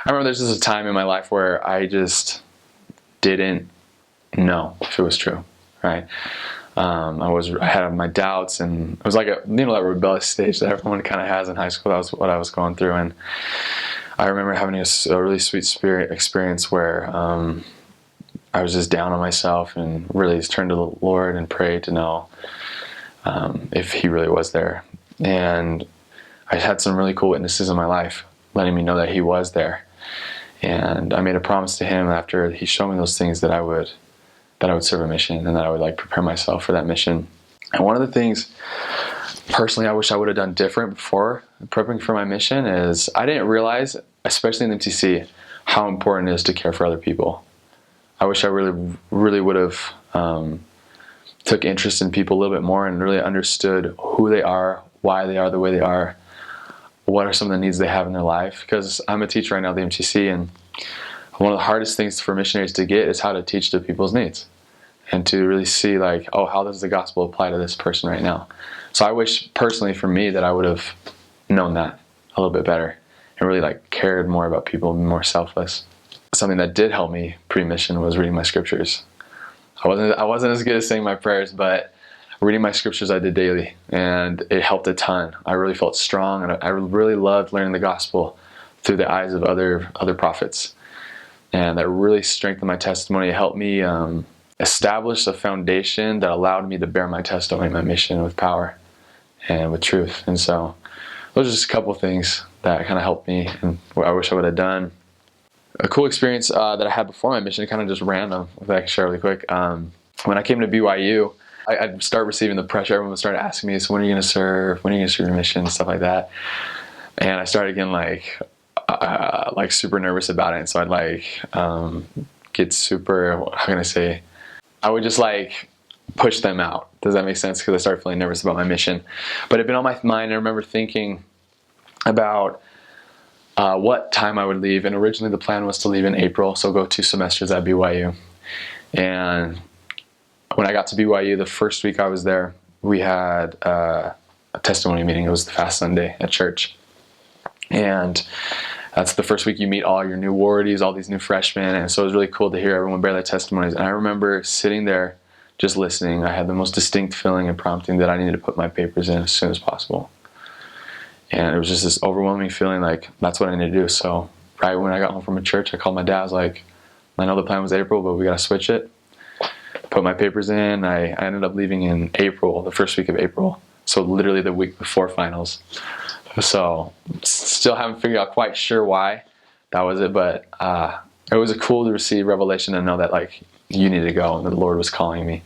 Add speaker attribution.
Speaker 1: I remember there's just a time in my life where I just didn't know if it was true, right? I had my doubts, and it was like that rebellious stage that everyone kind of has in high school. That was what I was going through, and I remember having a really sweet experience where I was just down on myself and really just turned to the Lord and prayed to know if He really was there. And I had some really cool witnesses in my life letting me know that He was there. And I made a promise to Him after He showed me those things that I would serve a mission, and that I would prepare myself for that mission. And one of the things personally I wish I would have done different before prepping for my mission is I didn't realize, especially in MTC, how important it is to care for other people. I wish I really would have took interest in people a little bit more and really understood who they are, why they are the way they are, what are some of the needs they have in their life. Because I'm a teacher right now at the MTC, and one of the hardest things for missionaries to get is how to teach to people's needs and to really see how does the gospel apply to this person right now. So I wish personally for me that I would have known that a little bit better and really cared more about people and been more selfless. Something that did help me pre-mission was reading my scriptures. I wasn't as good as saying my prayers, but reading my scriptures I did daily, and it helped a ton. I really felt strong, and I really loved learning the gospel through the eyes of other prophets. And that really strengthened my testimony. It helped me establish a foundation that allowed me to bear my testimony, my mission with power and with truth. And so those are just a couple of things that kind of helped me and what I wish I would have done. A cool experience that I had before my mission, kind of just random, if I can share really quick. When I came to BYU, I'd start receiving the pressure. Everyone would start asking me, so when are you going to serve? When are you going to serve your mission? Stuff like that. And I started getting super nervous about it. And so I'd get super, how can I say, I would just push them out. Does that make sense? Because I started feeling nervous about my mission. But it had been on my mind. I remember thinking about what time I would leave. And originally the plan was to leave in April, so go 2 semesters at BYU. And when I got to BYU, the first week I was there, we had a testimony meeting. It was the Fast Sunday at church. And that's the first week you meet all your new awardees, all these new freshmen. And so it was really cool to hear everyone bear their testimonies. And I remember sitting there just listening. I had the most distinct feeling and prompting that I needed to put my papers in as soon as possible. And it was just this overwhelming feeling that's what I need to do. So right when I got home from church, I called my dad. I was like, I know the plan was April, but we got to switch it. Put my papers in. I ended up leaving in April, the first week of April. So literally the week before finals. So still haven't figured out quite sure why that was it, but it was cool to receive revelation and know that you need to go and the Lord was calling me.